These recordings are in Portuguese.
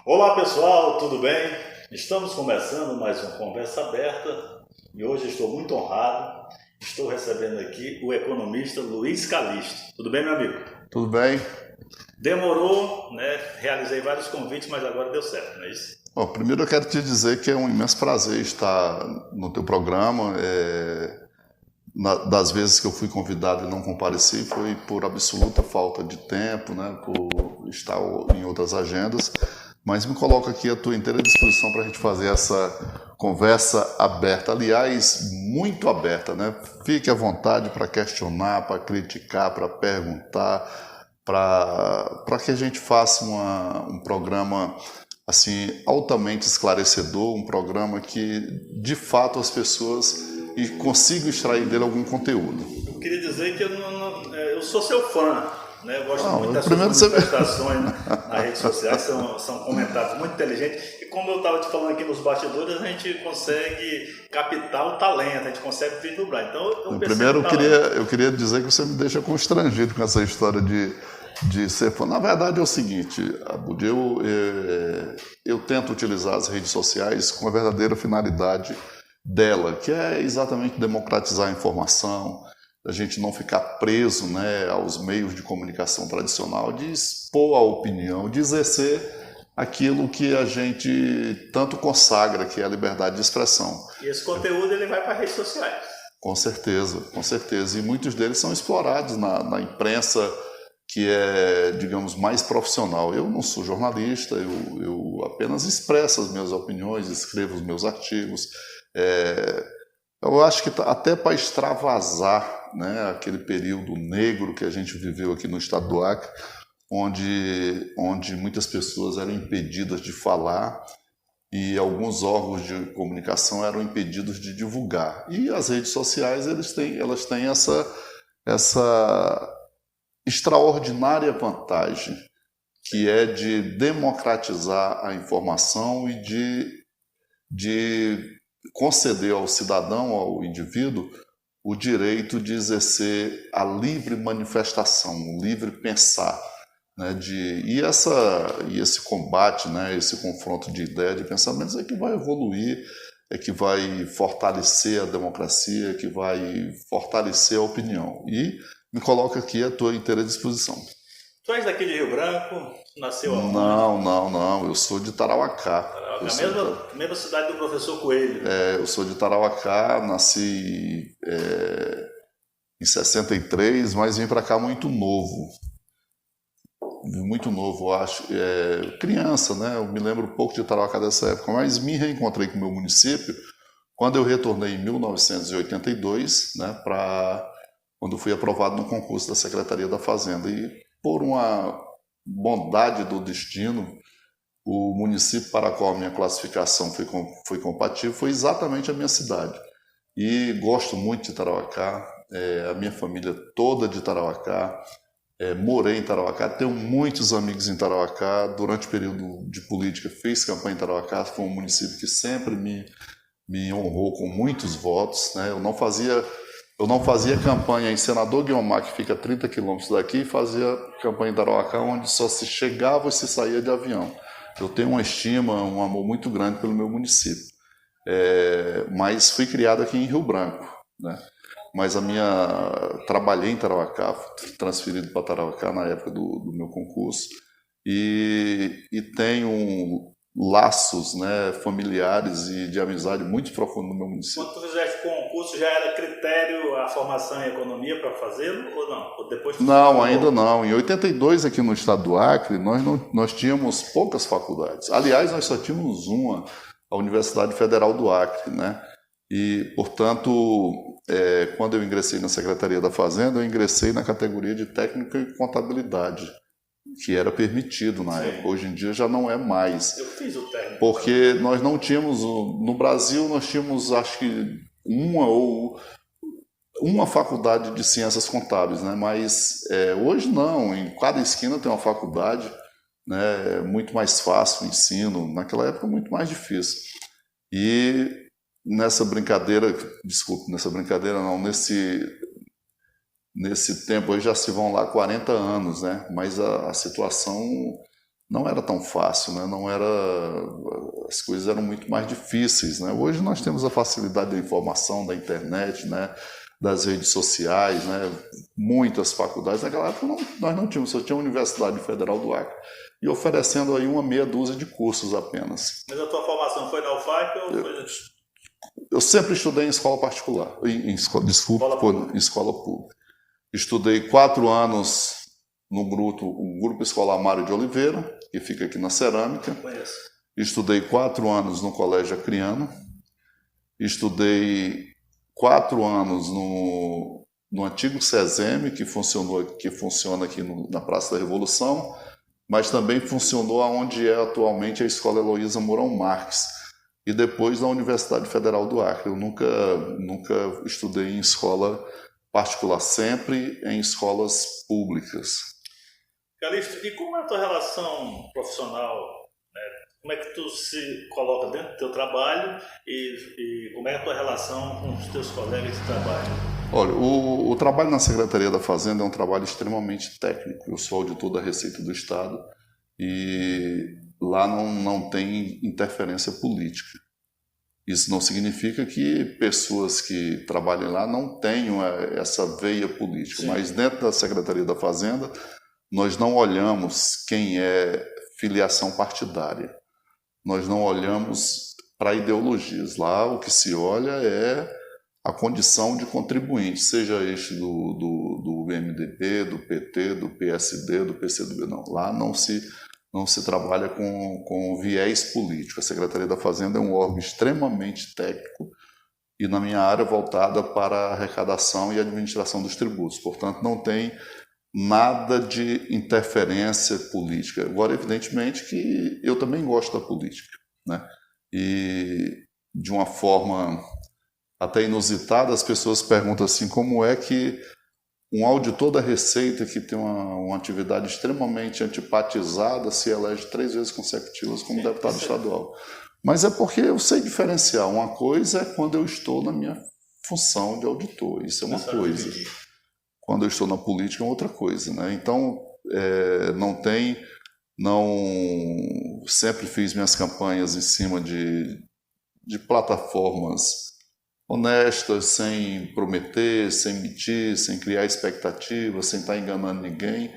Olá pessoal, tudo bem? Estamos começando mais uma conversa aberta e hoje estou muito honrado. Estou recebendo aqui o economista Luiz Calixto. Tudo bem, meu amigo? Tudo bem? Demorou, né? Realizei vários convites, mas agora deu certo, não é isso? Bom, primeiro eu quero te dizer que é um imenso prazer estar no teu programa. Das vezes que eu fui convidado e não compareci foi por absoluta falta de tempo, né, por estar em outras agendas, mas me coloco aqui à tua inteira disposição para a gente fazer essa conversa aberta, aliás, muito aberta, né? Fique à vontade para questionar, para criticar, para perguntar, para que a gente faça um programa assim altamente esclarecedor, um programa que de fato as pessoas consigam extrair dele algum conteúdo. Eu queria dizer que eu sou seu fã, né? Eu gosto muito Não, das suas primeiro você manifestações nas redes sociais, são comentários muito inteligentes. E como eu estava te falando aqui nos bastidores, a gente consegue captar o talento, a gente consegue vislumbrar. Então eu percebo primeiro o talento. eu queria dizer que você me deixa constrangido com essa história de ser fã. Na verdade é o seguinte, Abud, eu tento utilizar as redes sociais com a verdadeira finalidade dela, que é exatamente democratizar a informação, a gente não ficar preso, né, aos meios de comunicação tradicional, de expor a opinião, de exercer aquilo que a gente tanto consagra, que é a liberdade de expressão. E esse conteúdo ele vai para as redes sociais. Com certeza, com certeza. E muitos deles são explorados na imprensa que é, digamos, mais profissional. Eu não sou jornalista, eu apenas expresso as minhas opiniões, escrevo os meus artigos. É, eu acho que até para extravasar, né, aquele período negro que a gente viveu aqui no estado do Acre, onde muitas pessoas eram impedidas de falar e alguns órgãos de comunicação eram impedidos de divulgar. E as redes sociais elas têm essa extraordinária vantagem, que é de democratizar a informação e de conceder ao cidadão, ao indivíduo, o direito de exercer a livre manifestação, o livre pensar. Né, e esse combate, né, esse confronto de ideias, de pensamentos é que vai evoluir, é que vai fortalecer a democracia, é que vai fortalecer a opinião. E me coloco aqui à tua inteira disposição. Tu és daqui de Rio Branco, nasceu aonde? Não, não, não, eu sou de Tarauacá. Caraca, a mesma cidade do professor Coelho. Eu sou de Tarauacá, em 63, mas vim para cá muito novo, eu acho, criança, né? Eu me lembro um pouco de Tarauacá dessa época, mas me reencontrei com o meu município quando eu retornei em 1982, né? Quando fui aprovado no concurso da Secretaria da Fazenda. E por uma bondade do destino, o município para qual a minha classificação foi compatível foi exatamente a minha cidade. E gosto muito de Tarauacá, a minha família toda de Tarauacá. Morei em Tarauacá, tenho muitos amigos em Tarauacá. Durante o período de política, fiz campanha em Tarauacá. Foi um município que sempre me honrou com muitos votos. Né? Eu não fazia campanha em Senador Guiomar, que fica a 30 quilômetros daqui, e fazia campanha em Tarauacá, onde só se chegava e se saía de avião. Eu tenho uma estima, um amor muito grande pelo meu município. Mas fui criado aqui em Rio Branco, né? Mas trabalhei em Tarauacá, transferido para Tarauacá na época do meu concurso, e tenho laços, né, familiares e de amizade muito profundos no meu município. Quando tu fizeste concurso, já era critério a formação em economia para fazê-lo ou não? Ou depois tu se Não, ainda formou? não. Em 82, aqui no estado do Acre, nós tínhamos poucas faculdades. Aliás, nós só tínhamos uma, a Universidade Federal do Acre, né? E, portanto, quando eu ingressei na Secretaria da Fazenda, eu ingressei na categoria de técnico em contabilidade, que era permitido na época. Hoje em dia já não é mais. Eu fiz o técnico. Porque nós não tínhamos, no Brasil, nós tínhamos, acho que, uma faculdade de ciências contábeis, né? Mas hoje não, em cada esquina tem uma faculdade, né? É muito mais fácil o ensino, naquela época muito mais difícil. E nessa brincadeira, desculpe, nessa brincadeira não, nesse tempo aí já se vão lá 40 anos, né? Mas a situação não era tão fácil, né? Não era, as coisas eram muito mais difíceis, né? Hoje nós temos a facilidade da informação, da internet, né? Das redes sociais, né? Muitas faculdades. Naquela época nós não tínhamos, só tinha a Universidade Federal do Acre e oferecendo aí uma meia dúzia de cursos apenas. Mas a tua formação foi na UFAC ou foi... Eu sempre estudei em escola particular, em escola pública. Estudei 4 anos no o Grupo Escolar Mário de Oliveira, que fica aqui na Cerâmica. Conheço. Estudei 4 anos no Colégio Acriano. Estudei 4 anos no antigo SESEM, que funciona aqui na Praça da Revolução, mas também funcionou onde é atualmente a Escola Heloísa Mourão Marques, e depois na Universidade Federal do Acre. Eu nunca estudei em escola particular, sempre em escolas públicas. Calixto, e como é a tua relação profissional, né? Como é que tu se coloca dentro do teu trabalho e como é a tua relação com os teus colegas de trabalho? Olha, o trabalho na Secretaria da Fazenda é um trabalho extremamente técnico. Eu sou auditor da Receita do Estado e lá não tem interferência política. Isso não significa que pessoas que trabalhem lá não tenham essa veia política. Sim. Mas dentro da Secretaria da Fazenda, nós não olhamos quem é filiação partidária. Nós não olhamos para ideologias. Lá o que se olha é a condição de contribuinte, seja este do MDB, do PT, do PSD, do PCdoB. Não, lá não se trabalha com viés político. A Secretaria da Fazenda é um órgão extremamente técnico e na minha área voltada para a arrecadação e administração dos tributos. Portanto, não tem nada de interferência política. Agora, evidentemente que eu também gosto da política, né? E de uma forma até inusitada, as pessoas perguntam assim, como é que um auditor da Receita que tem uma atividade extremamente antipatizada se elege 3 vezes consecutivas como deputado estadual. Mas é porque eu sei diferenciar. Uma coisa é quando eu estou na minha função de auditor, isso é uma coisa. Quando eu estou na política é outra coisa, né? Então, sempre fiz minhas campanhas em cima de plataformas honestas, sem prometer, sem mentir, sem criar expectativas, sem estar enganando ninguém.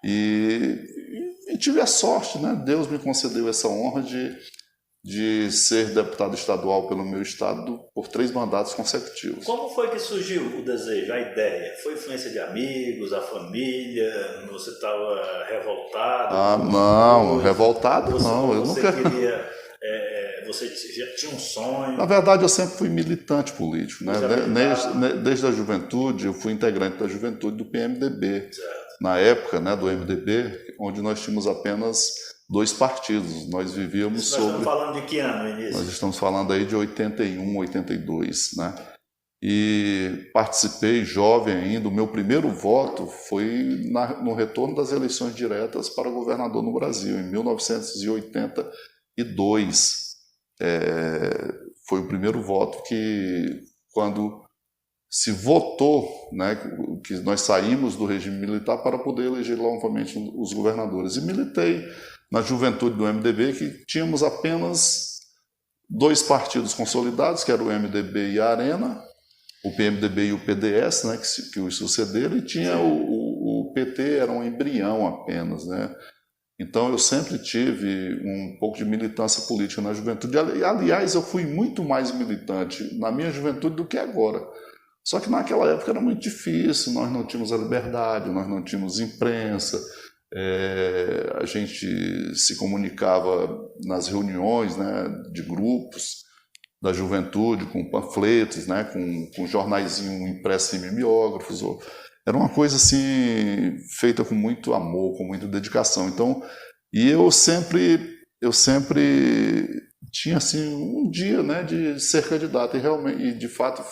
E tive a sorte, né? Deus me concedeu essa honra de ser deputado estadual pelo meu estado por 3 mandatos consecutivos. Como foi que surgiu o desejo, a ideia? Foi influência de amigos, a família? Você estava revoltado? Não, revoltado não. Eu nunca... Você já tinha um sonho? Na verdade, eu sempre fui militante político, né? Desde a juventude, eu fui integrante da juventude do PMDB. Certo. Na época, né, do MDB, onde nós tínhamos apenas 2 partidos. Nós vivíamos Nós estamos falando de que ano, início? Nós estamos falando aí de 81, 82, né? E participei jovem ainda. O meu primeiro voto foi no retorno das eleições diretas para governador no Brasil, em 1982. Foi o primeiro voto quando se votou, né, que nós saímos do regime militar para poder eleger novamente os governadores. E militei na juventude do MDB, que tínhamos apenas 2 partidos consolidados, que era o MDB e a Arena, o PMDB e o PDS, né, que os sucederam, e tinha o PT, era um embrião apenas, né? Então eu sempre tive um pouco de militância política na juventude. Aliás, eu fui muito mais militante na minha juventude do que agora. Só que naquela época era muito difícil, nós não tínhamos a liberdade, nós não tínhamos imprensa, a gente se comunicava nas reuniões, né, de grupos da juventude, com panfletos, né, com jornaizinho impresso em mimeógrafos. Era uma coisa assim, feita com muito amor, com muita dedicação. Então, e eu sempre tinha assim, um dia, né, de ser candidato e de fato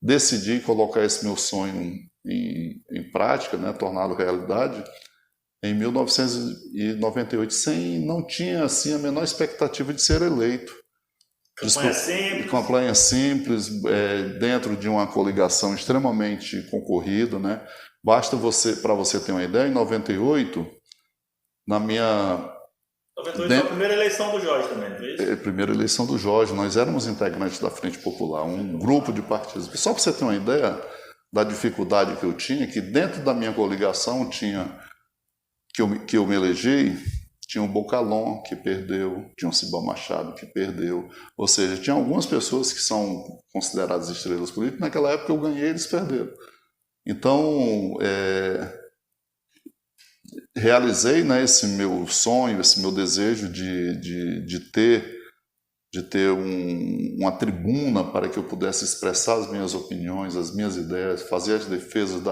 decidi colocar esse meu sonho em prática, né, torná-lo realidade, em 1998, não tinha assim, a menor expectativa de ser eleito. Campanha simples, dentro de uma coligação extremamente concorrida, né? Basta para você ter uma ideia, em 98, na minha 98 foi a primeira eleição do Jorge também, não é isso? Primeira eleição do Jorge, nós éramos integrantes da Frente Popular, um grupo de partidos. Só para você ter uma ideia da dificuldade que eu tinha, que dentro da minha coligação tinha, que eu me elegi, tinha o Bocalon, que perdeu, tinha o Cibão Machado, que perdeu. Ou seja, tinha algumas pessoas que são consideradas estrelas políticas, naquela época eu ganhei, eles perderam. Então, realizei, né, esse meu sonho, esse meu desejo de ter uma tribuna para que eu pudesse expressar as minhas opiniões, as minhas ideias, fazer as defesas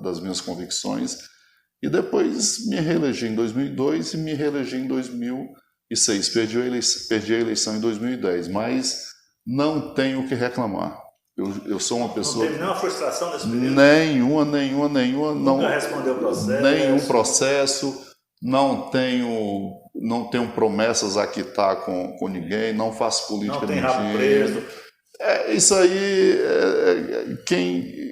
das minhas convicções. E depois me reelegi em 2002 e me reelegi em 2006. Perdi a eleição em 2010, mas não tenho o que reclamar. Eu sou uma pessoa... Não teve nenhuma frustração nesse período? Nenhuma. Nunca respondeu o processo? Nenhum processo. Não tenho promessas a quitar com ninguém, não faço política mentira. Não tem rabo preso? Isso aí, quem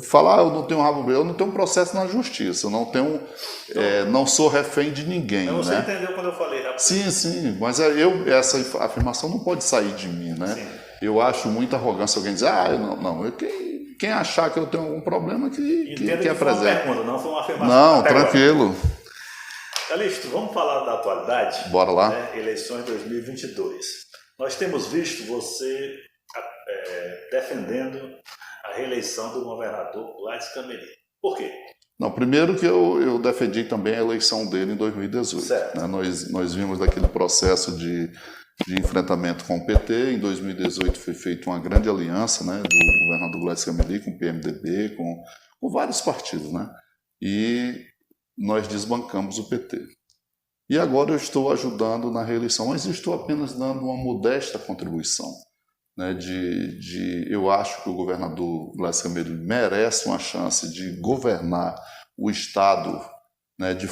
falar eu não tenho rabo preso, eu não tenho processo na justiça, eu não sou refém de ninguém. Então você né? entendeu quando eu falei rabo preso? Sim, mas essa afirmação não pode sair de mim, né? Sim. Eu acho muita arrogância alguém dizer, quem achar que eu tenho algum problema que apresente. Foi uma pergunta, não foi uma afirmação. Não, tranquilo. Calixto, vamos falar da atualidade? Bora lá. Né? Eleições 2022. Nós temos visto você defendendo a reeleição do governador Gladys Cameli. Por quê? Não, primeiro que eu defendi também a eleição dele em 2018. Certo. Né? Nós vimos daquele processo de enfrentamento com o PT. Em 2018 foi feita uma grande aliança, né, do governador Gladys Cameli com o PMDB, com vários partidos, né? E nós desbancamos o PT. E agora eu estou ajudando na reeleição, mas estou apenas dando uma modesta contribuição. Né, eu acho que o governador Gladys Cameli merece uma chance de governar o Estado, né, de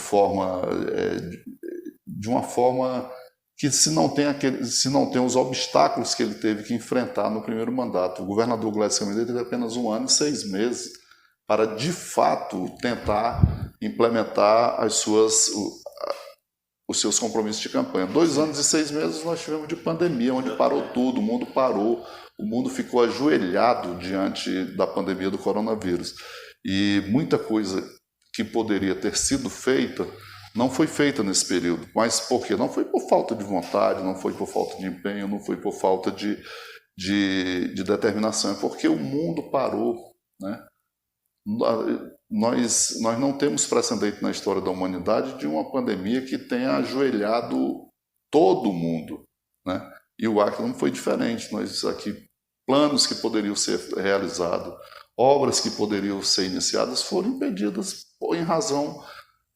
uma forma que se não tem os obstáculos que ele teve que enfrentar no primeiro mandato. O governador Gladys Cameli teve apenas 1 ano e 6 meses para, de fato, tentar implementar os seus compromissos de campanha. 2 anos e 6 meses nós tivemos de pandemia, onde parou tudo, o mundo parou, o mundo ficou ajoelhado diante da pandemia do coronavírus. E muita coisa que poderia ter sido feita não foi feita nesse período. Mas por quê? Não foi por falta de vontade, não foi por falta de empenho, não foi por falta de determinação, é porque o mundo parou, né? Nós não temos precedente na história da humanidade de uma pandemia que tenha ajoelhado todo mundo, né? E o Acre não foi diferente. Nós aqui, planos que poderiam ser realizados, obras que poderiam ser iniciadas foram impedidas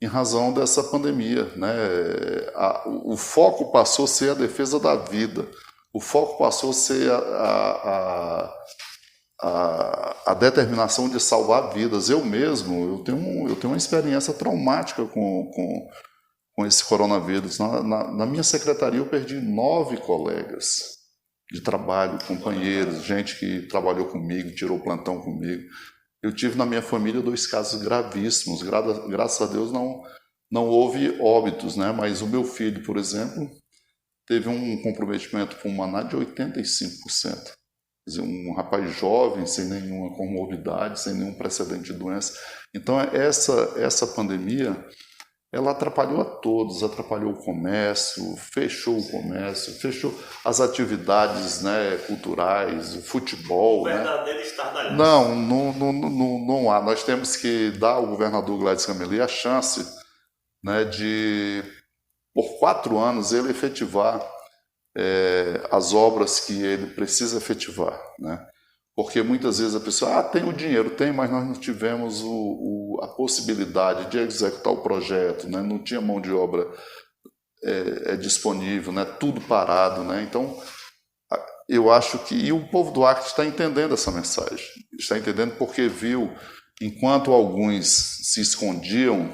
em razão dessa pandemia, né? O foco passou a ser a defesa da vida, o foco passou a ser a determinação de salvar vidas. Eu tenho uma experiência traumática com esse coronavírus. Na minha secretaria eu perdi 9 colegas de trabalho, companheiros, gente que trabalhou comigo, tirou plantão comigo. Eu tive na minha família 2 casos gravíssimos. Graças a Deus não houve óbitos, né? Mas o meu filho, por exemplo, teve um comprometimento pulmonar de 85%. Quer dizer, um rapaz jovem, sem nenhuma comorbidade, sem nenhum precedente de doença. Então, essa pandemia, ela atrapalhou a todos, atrapalhou o comércio, fechou o comércio, fechou as atividades, né, culturais, o futebol. O verdadeiro estardalhaço. Não há. Nós temos que dar ao governador Gladys Cameli a chance, né, de, por 4 anos, ele efetivar as obras que ele precisa efetivar, né? Porque muitas vezes a pessoa, tem o dinheiro, mas nós não tivemos a possibilidade de executar o projeto, né? Não tinha mão de obra disponível, né? Tudo parado, né? Então, eu acho que o povo do Acre está entendendo essa mensagem, está entendendo porque viu, enquanto alguns se escondiam,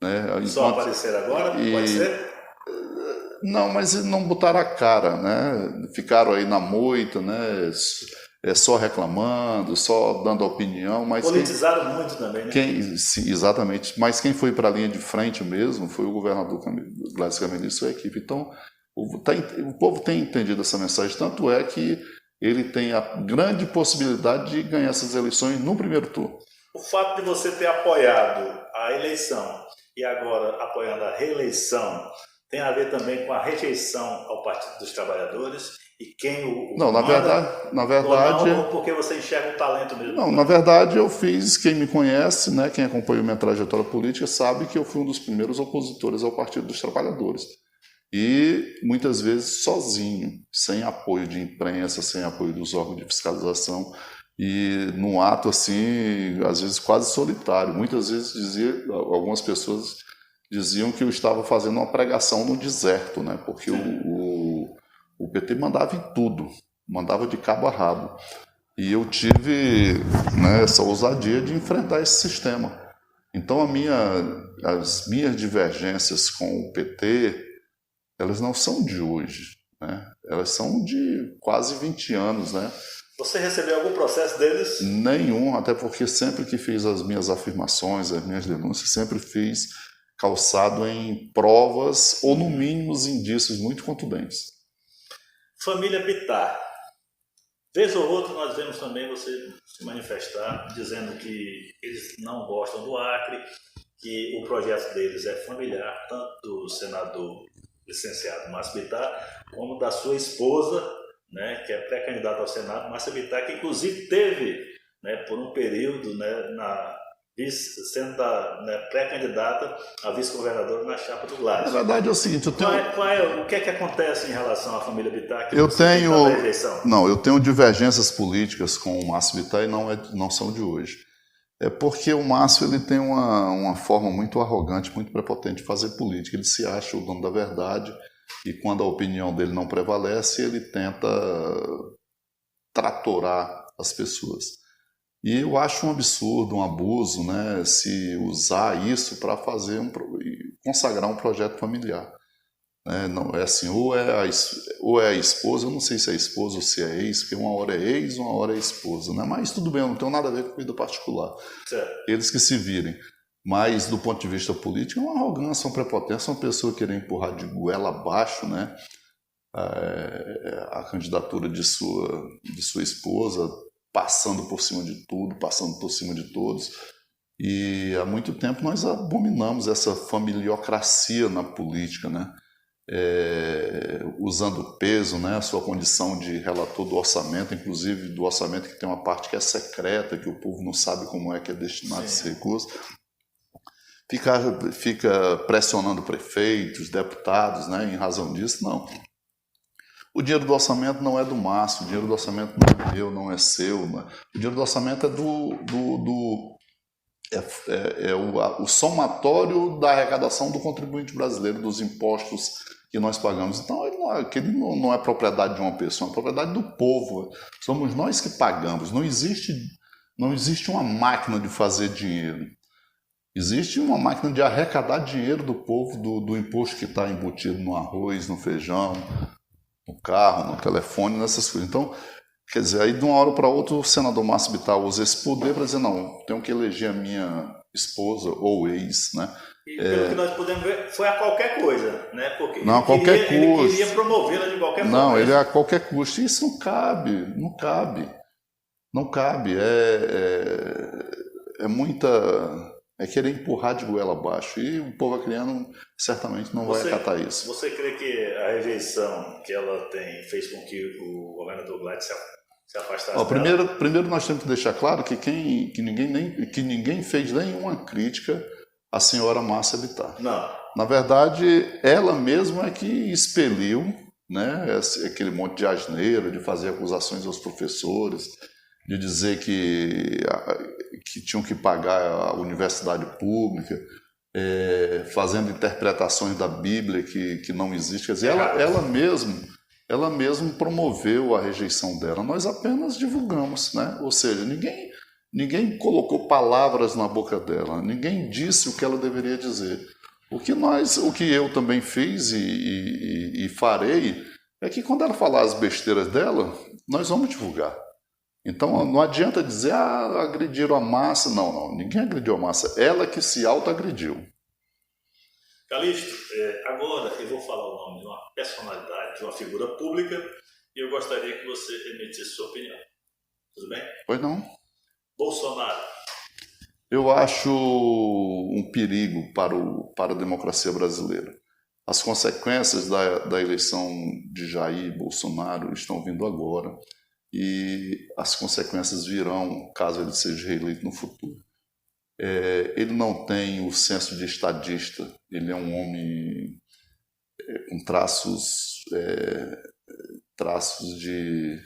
né? Só aparecer agora? Pode ser? Não, mas não botaram a cara, né? Ficaram aí na moita, né? só reclamando, só dando opinião, mas politizaram muito também, né? Sim, exatamente. Mas quem foi para a linha de frente mesmo foi o governador Gladys Cameli e sua equipe. Então, o povo tem entendido essa mensagem, tanto é que ele tem a grande possibilidade de ganhar essas eleições no primeiro turno. O fato de você ter apoiado a eleição e agora apoiando a reeleição tem a ver também com a rejeição ao Partido dos Trabalhadores e quem o não, na verdade, ou porque você enxerga o talento mesmo? Não, na verdade eu fiz, quem me conhece, né, quem acompanhou minha trajetória política, sabe que eu fui um dos primeiros opositores ao Partido dos Trabalhadores. E muitas vezes sozinho, sem apoio de imprensa, sem apoio dos órgãos de fiscalização, e num ato assim, às vezes quase solitário. Muitas vezes algumas pessoas diziam que eu estava fazendo uma pregação no deserto, né? Porque o PT mandava em tudo, mandava de cabo a rabo. E eu tive, né, essa ousadia de enfrentar esse sistema. Então as minhas divergências com o PT, elas não são de hoje, né? Elas são de quase 20 anos, né? Você recebeu algum processo deles? Nenhum, até porque sempre que fiz as minhas afirmações, as minhas denúncias, sempre fiz calçado em provas ou, no mínimo, indícios muito contundentes. Família Bittar. Vez ou outra nós vemos também você se manifestar dizendo que eles não gostam do Acre, que o projeto deles é familiar, tanto do senador licenciado Márcio Bittar, como da sua esposa, né, que é pré-candidata ao Senado, Márcia Bittar, que inclusive teve, né, por um período, né, sendo pré-candidata a vice-governadora na chapa do Gladys. Na verdade é o seguinte, o que é que acontece em relação à família Bittar? Eu tenho divergências políticas com o Márcio Bittar e não são de hoje. É porque o Márcio ele tem uma forma muito arrogante, muito prepotente de fazer política. Ele se acha o dono da verdade e quando a opinião dele não prevalece, ele tenta tratorar as pessoas. E eu acho um absurdo, um abuso, né, se usar isso para consagrar um projeto familiar. Não é assim, ou é a esposa, eu não sei se é esposa ou se é ex, porque uma hora é ex, uma hora é esposa, né? Mas tudo bem, eu não tenho nada a ver com vida particular. Certo. Eles que se virem. Mas, do ponto de vista político, é uma arrogância, uma prepotência, uma pessoa querer empurrar de goela abaixo, né, a candidatura de sua esposa, passando por cima de tudo, passando por cima de todos. E há muito tempo nós abominamos essa familiocracia na política, né? Usando peso, né, a sua condição de relator do orçamento, inclusive do orçamento que tem uma parte que é secreta, que o povo não sabe como é que é destinado esse recurso, fica pressionando prefeitos, deputados, né, em razão disso. Não. O dinheiro do orçamento não é do Márcio, o dinheiro do orçamento não é meu, não é seu. Né? O dinheiro do orçamento é o somatório da arrecadação do contribuinte brasileiro, dos impostos que nós pagamos. Então, ele não é propriedade de uma pessoa, é propriedade do povo. Somos nós que pagamos. Não existe uma máquina de fazer dinheiro. Existe uma máquina de arrecadar dinheiro do povo, do imposto que está embutido no arroz, no feijão, no carro, no telefone, nessas coisas. Então, quer dizer, aí de uma hora para outra o senador Márcio Bittar usa esse poder para dizer, não, tenho que eleger a minha esposa ou ex, né? E pelo que nós podemos ver, foi a qualquer coisa, né? Porque não, ele queria promovê-la de qualquer forma. Não, ele é a qualquer custo. Isso não cabe, não cabe. Não cabe. É muita... É querer empurrar de goela abaixo. E o povo acreano certamente não vai acatar isso. Você crê que a rejeição que ela fez com que o governador Gladys se afastasse dela? Primeiro nós temos que deixar claro que ninguém fez nenhuma crítica à senhora Márcia Bittar. Não. Na verdade, ela mesma é que expeliu, né, aquele monte de asneira, de fazer acusações aos professores, de dizer que tinham que pagar a universidade pública, fazendo interpretações da Bíblia que não existe. Quer dizer, ela mesma promoveu a rejeição dela. Nós apenas divulgamos, né? Ou seja, ninguém colocou palavras na boca dela, ninguém disse o que ela deveria dizer. O que eu também fiz e farei é que quando ela falar as besteiras dela, nós vamos divulgar. Então não adianta dizer, agrediram a massa. Não, não, ninguém agrediu a massa. Ela que se auto-agrediu. Calixto, agora eu vou falar o nome de uma personalidade, de uma figura pública, e eu gostaria que você emitisse sua opinião. Tudo bem? Pois não. Bolsonaro. Eu acho um perigo para a democracia brasileira. As consequências da eleição de Jair Bolsonaro estão vindo agora e as consequências virão caso ele seja reeleito no futuro. Ele não tem o senso de estadista, ele é um homem com traços de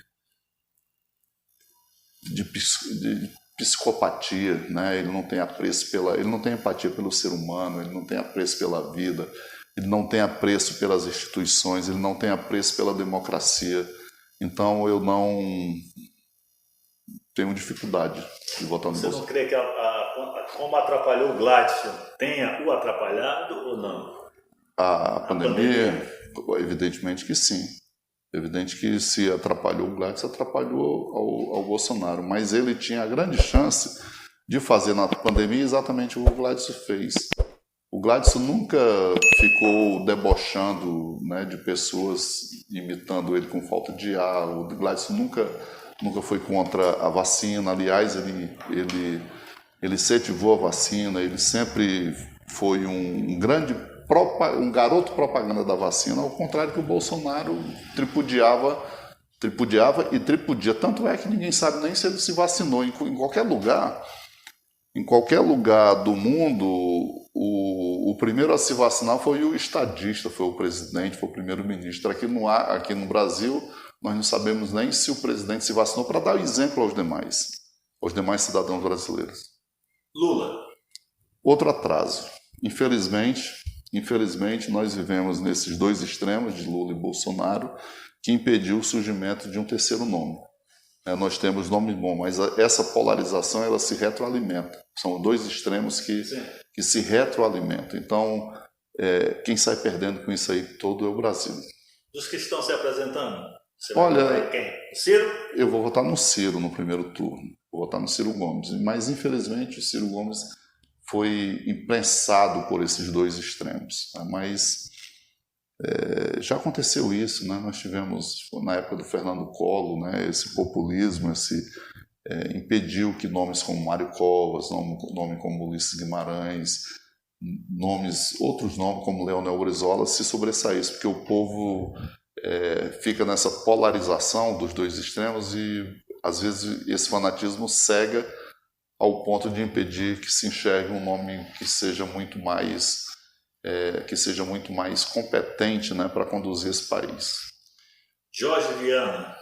psicopatia, né? Ele não tem ele não tem empatia pelo ser humano, ele não tem apreço pela vida, ele não tem apreço pelas instituições, ele não tem apreço pela democracia. Então eu não tenho dificuldade de votar no Bolsonaro. Você não crê que como atrapalhou o Gladson tenha o atrapalhado ou não? A pandemia, evidentemente que sim. Evidente que se atrapalhou o Gladson, atrapalhou ao Bolsonaro. Mas ele tinha a grande chance de fazer na pandemia exatamente o que o Gladson fez. O Gladson nunca ficou debochando, né, de pessoas imitando ele com falta de ar. O Gladson nunca foi contra a vacina. Aliás, ele incentivou a vacina. Ele sempre foi um garoto propaganda da vacina, ao contrário que o Bolsonaro tripudiava. Tanto é que ninguém sabe nem se ele se vacinou. Em qualquer lugar do mundo, o primeiro a se vacinar foi o estadista, foi o presidente, foi o primeiro-ministro. Aqui no Brasil, nós não sabemos nem se o presidente se vacinou, para dar exemplo aos demais cidadãos brasileiros. Lula. Outro atraso. Infelizmente, nós vivemos nesses dois extremos, de Lula e Bolsonaro, que impediu o surgimento de um terceiro nome. Nós temos nomes bons, mas essa polarização ela se retroalimenta. São dois extremos que se retroalimentam. Então, quem sai perdendo com isso aí todo é o Brasil. Dos que estão se apresentando, você vai votar em quem? Ciro? Eu vou votar no Ciro no primeiro turno. Vou votar no Ciro Gomes. Mas, infelizmente, o Ciro Gomes foi imprensado por esses dois extremos. Mas já aconteceu isso, né? Nós tivemos, na época do Fernando Collor, né, esse populismo, impediu que nomes como Mário Covas, nome como Ulisses Guimarães, outros nomes como Leonel Brizola se sobressaíssem, porque o povo fica nessa polarização dos dois extremos e, às vezes, esse fanatismo cega ao ponto de impedir que se enxergue um nome que seja muito mais competente, né, para conduzir esse país. Jorge Viana.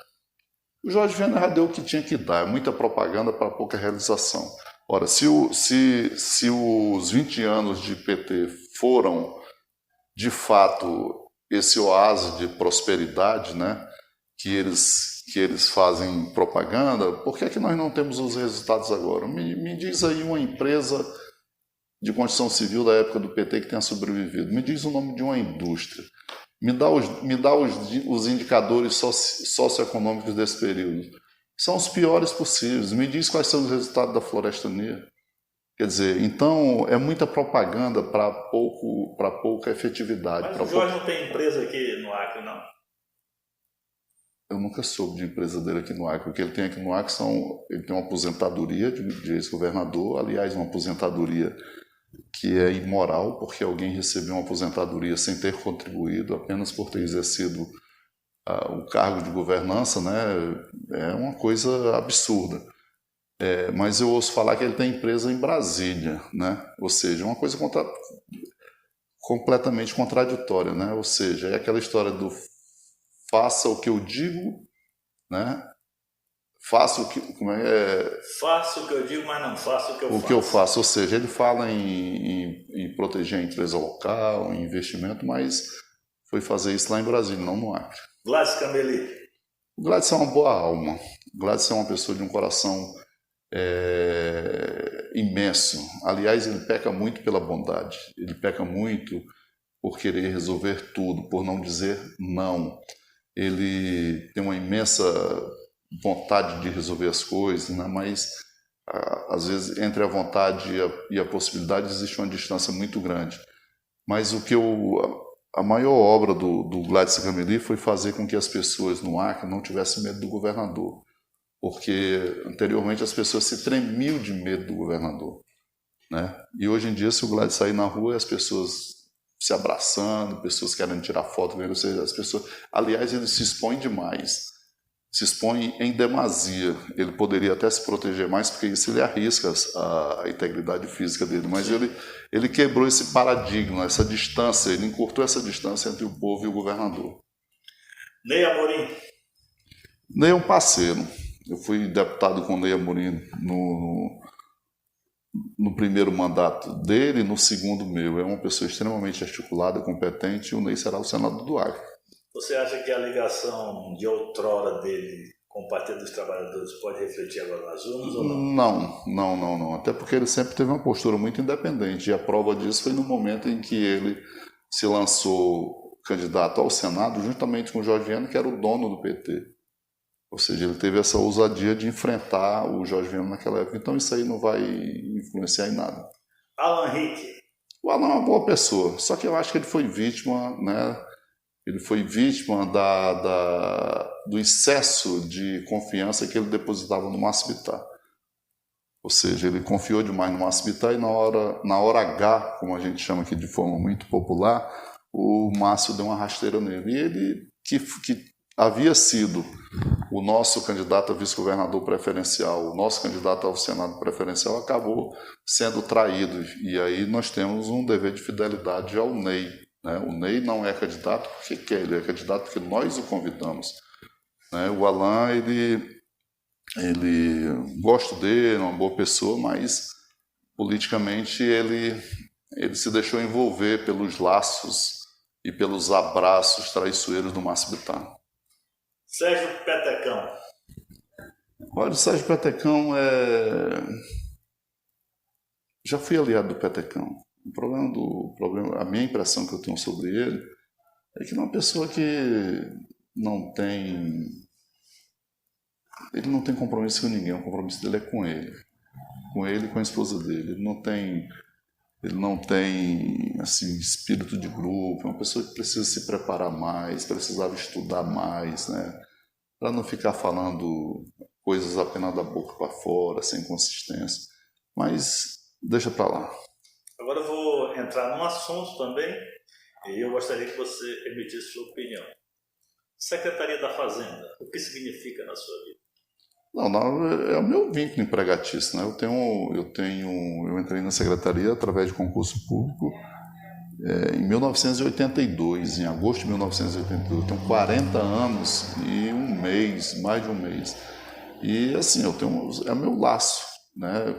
O Jorge Viana já deu o que tinha que dar, muita propaganda para pouca realização. Ora, se os 20 anos de PT foram, de fato, esse oásis de prosperidade, né, que eles fazem propaganda, por que é que nós não temos os resultados agora? Me diz aí uma empresa de construção civil da época do PT que tenha sobrevivido. Me diz o nome de uma indústria. Me dá os indicadores socioeconômicos desse período. São os piores possíveis. Me diz quais são os resultados da Floresta Negra. Quer dizer, então é muita propaganda para pouca efetividade. Mas o Jorge não tem empresa aqui no Acre, não? Eu nunca soube de empresa dele aqui no Acre. O que ele tem aqui no Acre ele tem uma aposentadoria de ex-governador, aliás, uma aposentadoria que é imoral, porque alguém recebeu uma aposentadoria sem ter contribuído, apenas por ter exercido o cargo de governança, né? É uma coisa absurda. Mas eu ouço falar que ele tem empresa em Brasília, né? Ou seja, uma coisa completamente contraditória, né? Ou seja, é aquela história do faça o que eu digo, né? Faça o que Faça o que eu digo, mas não faça o que eu faço. O que eu faço, ou seja, ele fala em proteger a empresa local, em investimento, mas foi fazer isso lá em Brasília, não no Acre. Gladys Cameli. O Gladys é uma boa alma. O Gladys é uma pessoa de um coração imenso. Aliás, ele peca muito pela bondade. Ele peca muito por querer resolver tudo, por não dizer não. Ele tem uma imensa vontade de resolver as coisas, né? Mas às vezes entre a vontade e a possibilidade existe uma distância muito grande. Mas a maior obra do Gladys Cameli foi fazer com que as pessoas no Acre não tivessem medo do governador, porque anteriormente as pessoas se tremiam de medo do governador, né? E hoje em dia, se o Gladys sair na rua, as pessoas se abraçando, pessoas querendo tirar foto, ou seja, as pessoas, aliás, ele se expõe demais, se expõe em demasia. Ele poderia até se proteger mais, porque isso ele arrisca a integridade física dele, mas ele quebrou esse paradigma, essa distância, ele encurtou essa distância entre o povo e o governador. Ney Amorim. Ney é um parceiro. Eu fui deputado com o Ney Amorim no primeiro mandato dele, no segundo meu. É uma pessoa extremamente articulada, competente, e o Ney será o senador do Acre. Você acha que a ligação de outrora dele com o Partido dos Trabalhadores pode refletir agora nas urnas ou não? Não. Até porque ele sempre teve uma postura muito independente. E a prova disso foi no momento em que ele se lançou candidato ao Senado, juntamente com o Jorge Viana, que era o dono do PT. Ou seja, ele teve essa ousadia de enfrentar o Jorge Viana naquela época. Então isso aí não vai influenciar em nada. Alan Rick. O Alan é uma boa pessoa, só que eu acho que ele foi vítima, né? Ele foi vítima do excesso de confiança que ele depositava no Márcio Bittar. Ou seja, ele confiou demais no Márcio Bittar e na hora H, como a gente chama aqui de forma muito popular, o Márcio deu uma rasteira nele. E ele, que havia sido o nosso candidato a vice-governador preferencial, o nosso candidato ao Senado preferencial, acabou sendo traído. E aí nós temos um dever de fidelidade ao Ney. O Ney não é candidato porque quer, ele é candidato porque nós o convidamos. O Alan, ele gosto dele, é uma boa pessoa, mas politicamente ele se deixou envolver pelos laços e pelos abraços traiçoeiros do Márcio Bittar. Sérgio Petecão. Olha, o Sérgio Petecão já fui aliado do Petecão. O problema, a minha impressão que eu tenho sobre ele é que ele é uma pessoa que não tem compromisso com ninguém. O compromisso dele é com ele e com a esposa dele. Ele não tem assim espírito de grupo. É uma pessoa que precisa se preparar mais, precisava estudar mais, né, para não ficar falando coisas apenas da boca para fora, sem consistência. Mas deixa para lá. Agora eu vou entrar num assunto também, e eu gostaria que você emitisse sua opinião. Secretaria da Fazenda, o que significa na sua vida? Não, é o meu vínculo empregatício, né? Eu entrei na secretaria através de concurso público em 1982, em agosto de 1982. Eu tenho 40 anos e mais de um mês. E assim, é meu laço, né?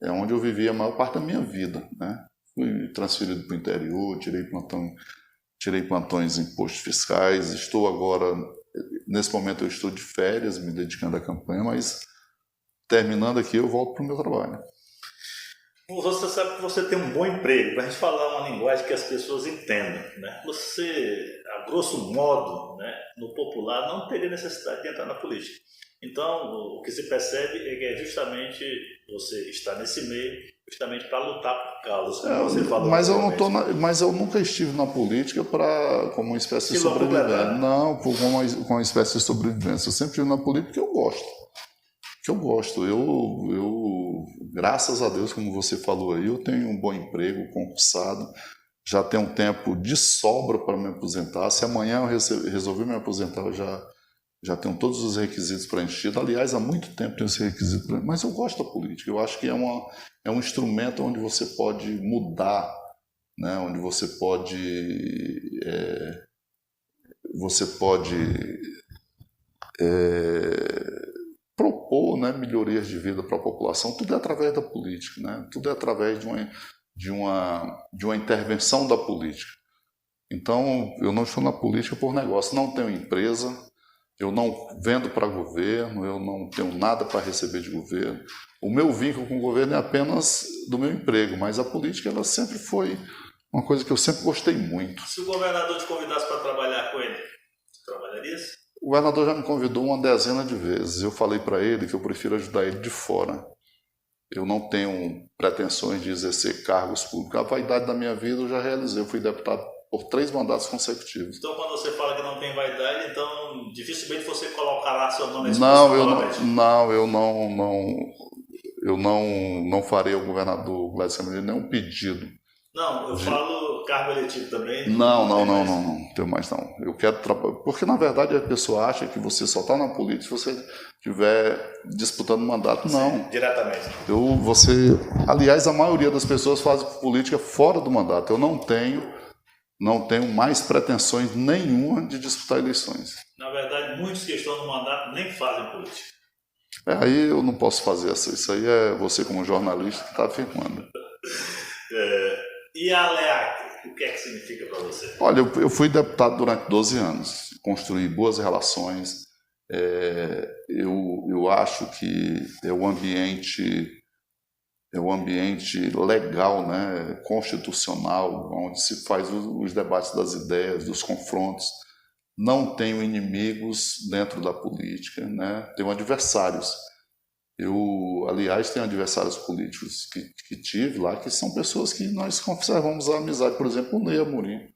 É onde eu vivi a maior parte da minha vida, né? Fui transferido para o interior, tirei plantões em postos fiscais, estou agora, nesse momento eu estou de férias, me dedicando à campanha, mas terminando aqui eu volto para o meu trabalho. Você sabe que você tem um bom emprego, para a gente falar uma linguagem que as pessoas entendam, né? Você, a grosso modo, né, no popular, não teria necessidade de entrar na política. Então, o que se percebe é que justamente você está nesse meio justamente para lutar por causas, como você falou. Mas eu nunca estive na política como uma espécie de sobrevivência. Não, como uma espécie de sobrevivência. Eu sempre estive na política porque eu gosto. Eu, graças a Deus, como você falou aí, eu tenho um bom emprego, concursado, já tenho um tempo de sobra para me aposentar. Se amanhã eu resolver me aposentar, eu já tenho todos os requisitos preenchidos. Aliás, há muito tempo tenho esse requisito preenchido. Mas eu gosto da política. Eu acho que é um instrumento onde você pode mudar, né? Onde você pode propor, né, melhorias de vida para a população. Tudo é através da política, né? Tudo é através de uma intervenção da política. Então, eu não estou na política por negócio. Não tenho empresa. Eu não vendo para governo, eu não tenho nada para receber de governo. O meu vínculo com o governo é apenas do meu emprego, mas a política ela sempre foi uma coisa que eu sempre gostei muito. Se o governador te convidasse para trabalhar com ele, você trabalharia? fazer isso? O governador já me convidou uma dezena de vezes. Eu falei para ele que eu prefiro ajudar ele de fora. Eu não tenho pretensões de exercer cargos públicos. A vaidade da minha vida eu já realizei. Eu fui deputado por 3 mandatos consecutivos. Então, quando você fala que não tem vaidade, então dificilmente você colocará seu nome nesse Não, eu não farei ao governador Gladys Camelim nenhum pedido. Não, eu falo cargo eletivo também. Não tenho mais não. Eu quero trabalhar. Porque na verdade a pessoa acha que você só está na política se você estiver disputando mandato. Não. Sim, diretamente. Aliás, a maioria das pessoas fazem política fora do mandato. Eu não tenho mais pretensões nenhuma de disputar eleições. Na verdade, muitos que estão no mandato nem fazem política. Aí eu não posso fazer isso aí é você como jornalista que está afirmando. E a LEAC, o que é que significa para você? Olha, eu fui deputado durante 12 anos, construí boas relações. Eu acho que é um ambiente legal, né, constitucional, onde se faz os debates das ideias, dos confrontos. Não tenho inimigos dentro da política, né? Tenho adversários. Aliás, tenho adversários políticos que tive lá, que são pessoas que nós conservamos a amizade. Por exemplo, o Ney Amorim.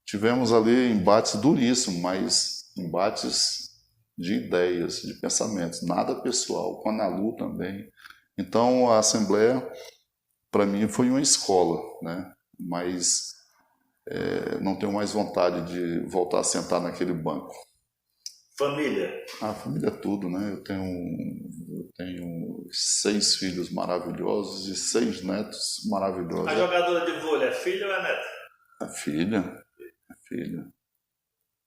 Tivemos ali embates duríssimos, mas embates de ideias, de pensamentos, nada pessoal. Com a Nalu também. Então, a Assembleia, para mim, foi uma escola, né? Mas não tenho mais vontade de voltar a sentar naquele banco. Família? Família é tudo, né? Eu tenho 6 filhos maravilhosos e 6 netos maravilhosos. A jogadora de vôlei é filha ou é neta? É filha.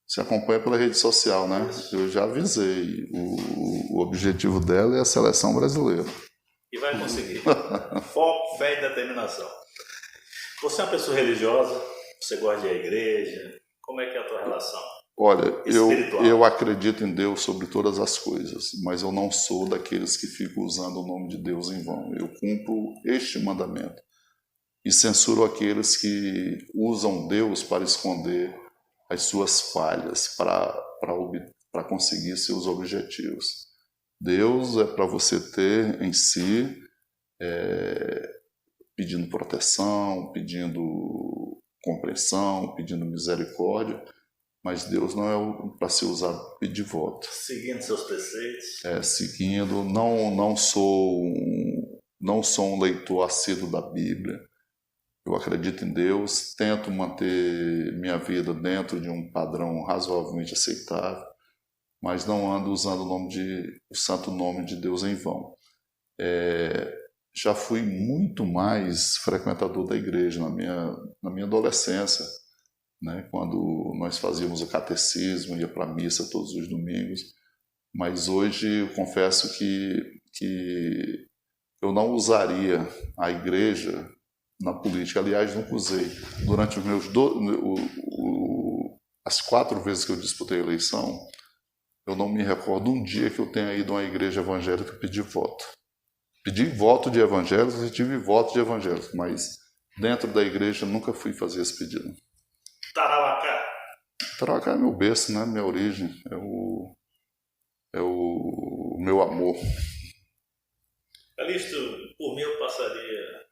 Se acompanha pela rede social, né? Eu já avisei. O objetivo dela é a seleção brasileira. E vai conseguir. Foco, fé e determinação. Você é uma pessoa religiosa? Você gosta de ir à igreja? Como é que é a tua relação? Olha, eu acredito em Deus sobre todas as coisas, mas eu não sou daqueles que ficam usando o nome de Deus em vão. Eu cumpro este mandamento e censuro aqueles que usam Deus para esconder as suas falhas, para conseguir seus objetivos. Deus é para você ter em si, pedindo proteção, pedindo compreensão, pedindo misericórdia, mas Deus não é para ser usado para pedir voto. Seguindo seus preceitos. Seguindo. Não sou um leitor assíduo da Bíblia. Eu acredito em Deus, tento manter minha vida dentro de um padrão razoavelmente aceitável, mas não ando usando o santo nome de Deus em vão. Já fui muito mais frequentador da igreja na minha adolescência, né? Quando nós fazíamos o catecismo, ia para a missa todos os domingos, mas hoje eu confesso que eu não usaria a igreja na política. Aliás, nunca usei. Durante os meus as 4 vezes que eu disputei a eleição, eu não me recordo um dia que eu tenha ido a uma igreja evangélica pedir voto. Pedi voto de evangélicos e tive voto de evangélicos, mas dentro da igreja nunca fui fazer esse pedido. Tarauacá? Tarauacá é meu berço, né? Minha origem, é o meu amor. Calixto, por mim eu passaria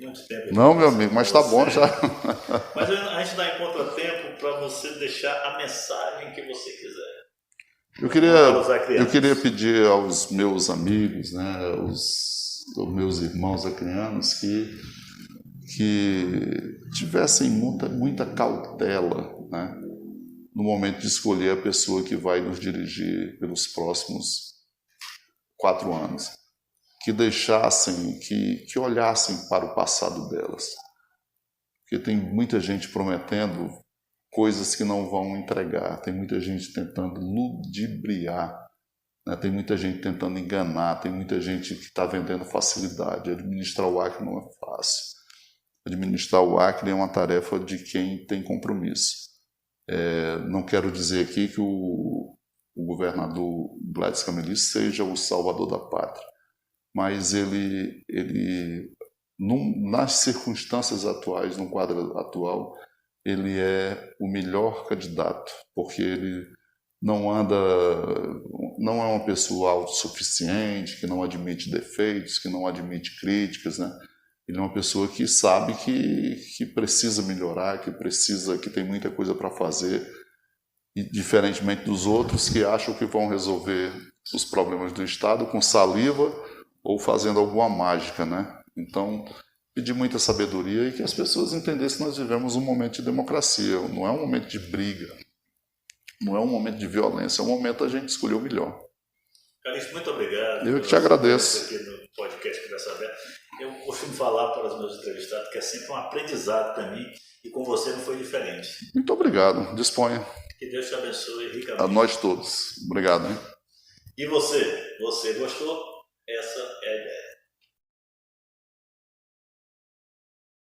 muito tempo. Não, meu amigo, mas tá bom já. Mas a gente dá em contratempo para você deixar a mensagem que você quiser. Eu queria pedir aos meus amigos, né, aos meus irmãos acrianos que tivessem muita cautela, né, no momento de escolher a pessoa que vai nos dirigir pelos próximos 4 anos. Que deixassem, que olhassem para o passado delas. Porque tem muita gente prometendo coisas que não vão entregar, tem muita gente tentando ludibriar, né? Tem muita gente tentando enganar, tem muita gente que está vendendo facilidade. Administrar o Acre não é fácil. Administrar o Acre é uma tarefa de quem tem compromisso. Não quero dizer aqui que o governador Gladys Camelim seja o salvador da pátria, mas ele nas circunstâncias atuais, no quadro atual, ele é o melhor candidato, porque ele não é uma pessoa autossuficiente, que não admite defeitos, que não admite críticas, né? Ele é uma pessoa que sabe que precisa melhorar, que tem muita coisa para fazer, e diferentemente dos outros que acham que vão resolver os problemas do Estado com saliva ou fazendo alguma mágica, né? Então, pedir muita sabedoria e que as pessoas entendessem que nós vivemos um momento de democracia, não é um momento de briga, não é um momento de violência, é um momento da gente escolher o melhor. Calixto, muito obrigado. Eu que te agradeço. Aqui no podcast Conversa Aberta. Eu costumo falar para os meus entrevistados que é sempre um aprendizado para mim e com você não foi diferente. Muito obrigado. Disponha. Que Deus te abençoe ricamente. A nós todos. Obrigado, hein? E você? Você gostou? Essa é a ideia.